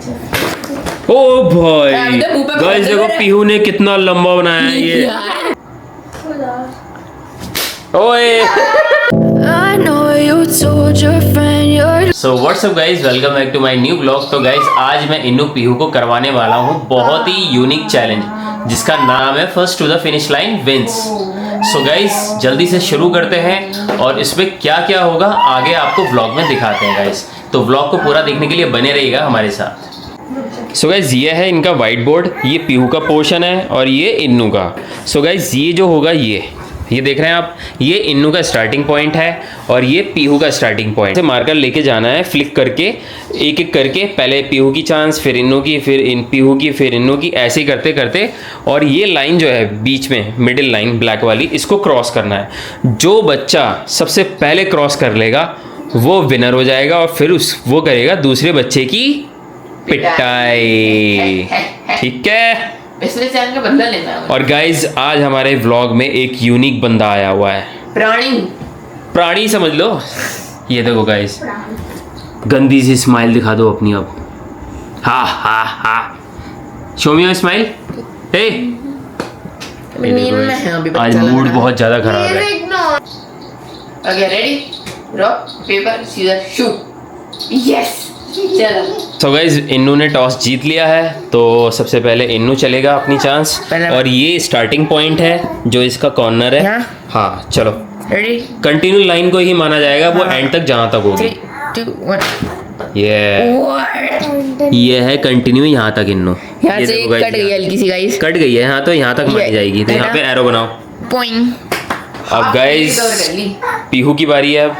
ओ भाई गाइस देखो पीहू ने कितना लंबा बनाया है ये। ओए so what's up guys, welcome back to my new blog. तो गाइज आज मैं इन्नू पीहू को करवाने वाला हूँ बहुत ही यूनिक चैलेंज जिसका नाम है first to the finish line wins. So guys जल्दी से शुरू करते हैं और इसमें क्या क्या होगा आगे आपको व्लॉग में दिखाते हैं गाइज। तो व्लॉग को पूरा देखने के लिए बने रहिएगा हमारे साथ। सो गाइज ये है इनका व्हाइट बोर्ड, ये पीहू का पोर्शन है और ये इन्नू का। सो गाइज ये जो होगा ये देख रहे हैं आप, ये इन्नू का स्टार्टिंग पॉइंट है और ये पीहू का स्टार्टिंग पॉइंट है। मार्कर लेके जाना है फ्लिक करके, एक एक करके, पहले पीहू की चांस, फिर इन्नू की, फिर पीहू की, फिर इन्नू की, ऐसे ही करते करते। और ये लाइन जो है बीच में मिडिल लाइन ब्लैक वाली, इसको क्रॉस करना है। जो बच्चा सबसे पहले क्रॉस कर लेगा वो विनर हो जाएगा और फिर वो करेगा दूसरे बच्चे की पिटाई। ठीक है, इसलिए चैन का बदला लेना है। और गाइज आज हमारे व्लॉग में एक यूनिक बंदा आया हुआ है। प्राणी समझ लो। ये देखो गाइज, गंदी सी स्माइल दिखा दो अपनी अब। हा हा हा, show me your smile. Hey आज मूड बहुत ज्यादा खराब है। Okay ready, rock paper scissor shoot. Yes चलो। तो गाइज इन्नू ने टॉस जीत लिया है, तो सबसे पहले इन्नू चलेगा अपनी चांस। और ये स्टार्टिंग पॉइंट है जो इसका कॉर्नर है। हाँ चलो रेडी, कंटिन्यू लाइन को ही माना जाएगा वो एंड तक जहाँ तक होगी। 3, 2, 1 ये है कंटिन्यू यहाँ तक इन्नू। यहाँ से कट गई हल्की सी गाइस, कट गई है यहाँ, तो यहाँ तक मानी जाएगी। तो यहाँ पे एरो बनाओ। पॉइंट। अब गाइस पीहू की बारी है अब।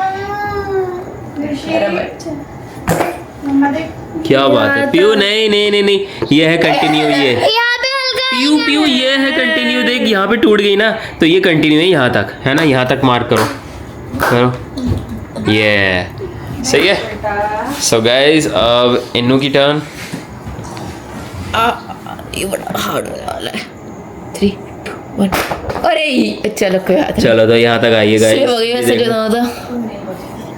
क्या बात है पीहू, नहीं नहीं नहीं नहीं, ये है कंटिन्यू। ये पीहू ये है कंटिन्यू। देख यहाँ पे टूट गई ना, तो ये कंटिन्यू है यहाँ तक, है ना। यहाँ तक मार्क करो करो, ये सही है। सो गाइस अब इन्नू की टर्न। ये बड़ा हार्ड होने वाला है। 3, 2, 1 अरे चलो कोई बात नहीं। चलो तो यहाँ तक आइए गाइस।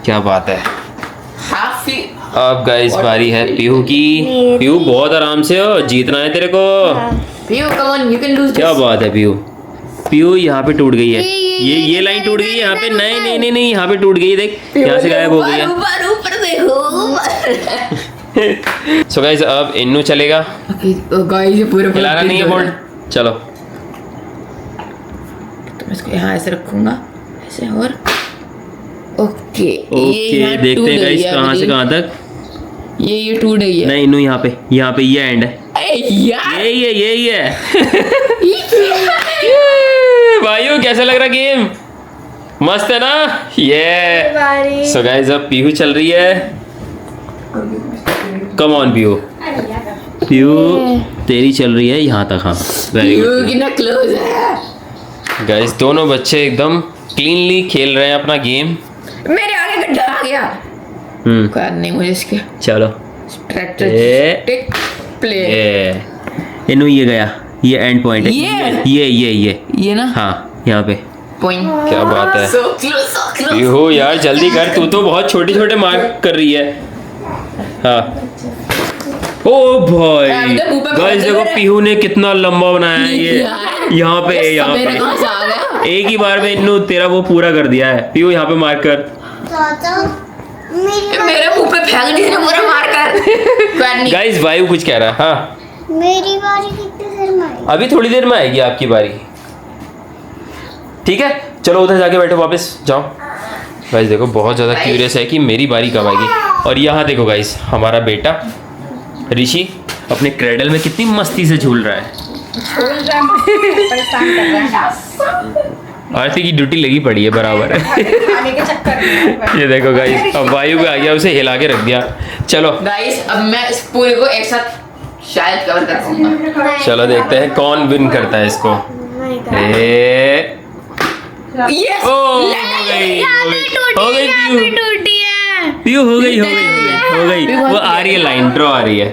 क्या बात है। अब गाइस बारी है पीहू की। पीहू बहुत आराम से हो, जीतना है तेरे को। Pihu come on, you can lose. क्या बात है पीहू। पीहू यहाँ पे टूट गई है, ये लाइन टूट गई है यहाँ पे। नहीं नहीं नहीं नहीं, यहाँ पे टूट गई है, देख यहाँ से गायब हो गई है। ऊपर देखो। सो गाइस अब इन्नू चलेगा। गाइस ये पूरा हिलाना नहीं है बोर्ड। चलो तो मैं इसको यहाँ ऐसे रखूंगा, ऐसे। और ओके देखते हैं गाइस कहाँ से कहाँ तक। ये टूट गई है। नहीं इन्नू यहाँ पे ये एंड है। यही है। भाइयों कैसा लग रहा गेम? मस्त है ना ये। सो गाइस अब पीहू चल रही है। कम ऑन पीहू, पीहू तेरी चल रही है यहाँ तक। हाँ वेरी गुड। कितना क्लोज है गाइस, दोनों बच्चे एकदम क्लीनली खेल रहे हैं अपना गेम। मेरे आगे गड्ढा आ गया। नहीं मुझे इसके। चलो टिक प्ले। इन्नू ये गया, ये एंड पॉइंट है। ये ना। हाँ यहाँ पे पॉइंट। क्या बात है। so close. पीहू यार जल्दी कर, तू तो बहुत छोटे छोटे मार्क कर रही है। हाँ ओ भाई गाइस देखो पीहू ने कितना लंबा बनाया है ये। यहाँ पे एक ही बार में इन्नू तेरा वो पूरा कर दिया है। पीहू यहाँ पे मार्क कर। मेरे मुंह पे फेंक दी पूरा मार कर। गाइस वायु कुछ कह रहा है। हाँ मेरी बारी कितनी देर में आएगी? अभी थोड़ी देर में आएगी आपकी बारी। ठीक है चलो उधर जाके बैठो, वापस जाओ। गाइस देखो बहुत ज़्यादा क्यूरियस है कि मेरी बारी कब आएगी। और यहाँ देखो गाइस हमारा बेटा ऋषि अपने क्रेडल में कितनी मस्ती से झूल रहा है। आरती की ड्यूटी लगी पड़ी है बराबर। ये देखो गाइस अब वायु पे आ गया, उसे हिला के रख दिया। चलो गाइस अब मैं इस पूरे को एक साथ शायद कवर कर पाऊंगा। चलो देखते हैं कौन विन करता है इसको। यस हो गई पीहू, हो गई। वो आ रही है, लाइन ड्रॉ आ रही है।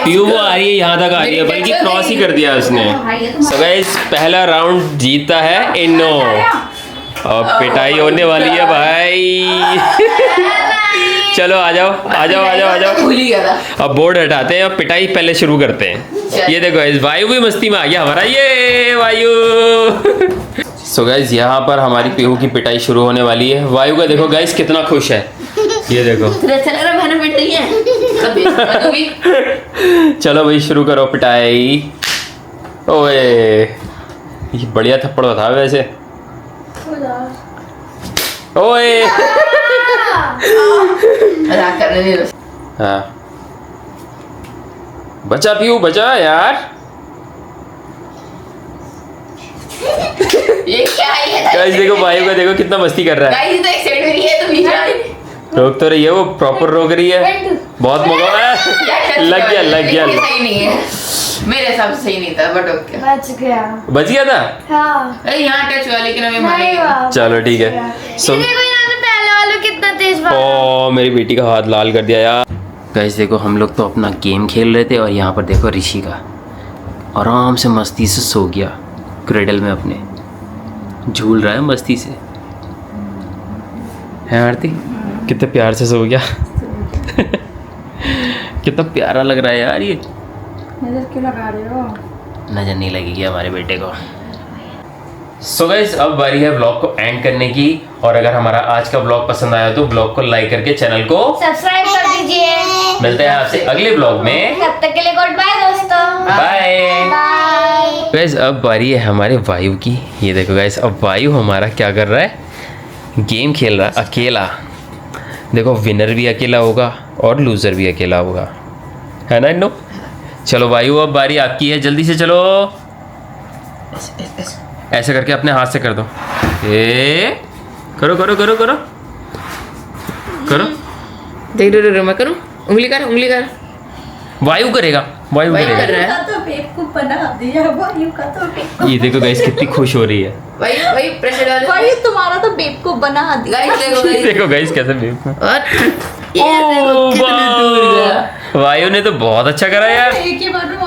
पीहू वो आ रही है, यहाँ तक आ रही है, बल्कि क्रॉस ही कर दिया उसने। सो गाइस पहला राउंड जीता है इन्नू। और पिटाई होने वाली है भाई। चलो आ जाओ आ जाओ आ जाओ आ जाओ। भूल ही गया था। अब बोर्ड हटाते हैं और पिटाई पहले शुरू करते हैं। ये देखो इस वायु भी मस्ती में आ गया हमारा, ये वायु। सो गाइस यहाँ पर हमारी पीहू की पिटाई शुरू होने वाली है। वायु का देखो गाइस कितना खुश है, ये देखो। तुझे अच्छा लग रहा है बहन पिट रही है? सब बेइज्जत तू भी। चलो भाई शुरू करो पिटाई। ओए ये बढ़िया थप्पड़ था वैसे। ओए मजाक करने दे बस। हाँ बचा पीहू बचा यार। ये क्या है ये? गाइस देखो वायु का देखो कितना मस्ती कर रहा है। गाइस तो एक साइड में रही है तो बीच में रोक तो रही है, वो प्रॉपर रोक रही है। बहुत मौका लग गया लग गया। सही नहीं है मेरे हिसाब से, सही नहीं था बट ओके। बच गया था। हाँ अरे यहाँ टच हुआ लेकिन अभी नहीं मानेगी। हुआ। चलो ठीक है। सो ये देखो यहाँ पे पहले वालों कितना तेज भागा। ओ मेरी बेटी का हाथ लाल कर दिया यार। गाइस देखो हम लोग तो अपना गेम खेल रहे थे और यहाँ पर देखो ऋषि का आराम से मस्ती से सो गया क्रेडल में अपने, झूल रहा है मस्ती से। है आरती कितने प्यार से सो गया। कितना प्यारा लग रहा है यार ये। नजर क्यों लगा रहे हो? नजर नहीं लगेगी हमारे बेटे को। सो गाइस अब बारी है व्लॉग को एंड करने की, और अगर हमारा आज का व्लॉग पसंद आया तो व्लॉग को लाइक करके चैनल को सब्सक्राइब कर दीजिए। मिलते हैं आपसे अगले व्लॉग में। तब तक के लिए गुड बाय दोस्तों। Bye bye. गाइस अब बारी है हमारे वायु की। ये देखो गाइस अब वायु हमारा क्या कर रहा है, गेम खेल रहा है अकेला। देखो विनर भी अकेला होगा और लूजर भी अकेला होगा, है ना इन्नो। चलो वायु अब बारी आपकी है, जल्दी से चलो। ऐसे करके अपने हाथ से कर दो। करो करो करो करो करो। देख दो मैं करूँ, उंगली कर उंगली कर। वायु करेगा, वायु वायु कर करेगा। रहा है। तो बेवकूफ बना दिया वायु का तो बेवकूफ। ये देखो गाइस कितनी खुश हो रही है। वायु प्रेशर डाल। वायु तुम्हारा तो बेवकूफ बना दिया। गाइस देखो गाइस। देखो गाइस कैसे बेवकूफ। और ये देखो कितनी दूर गया। वायु ने तो बहुत अच्छा करा यार। एक ही बार में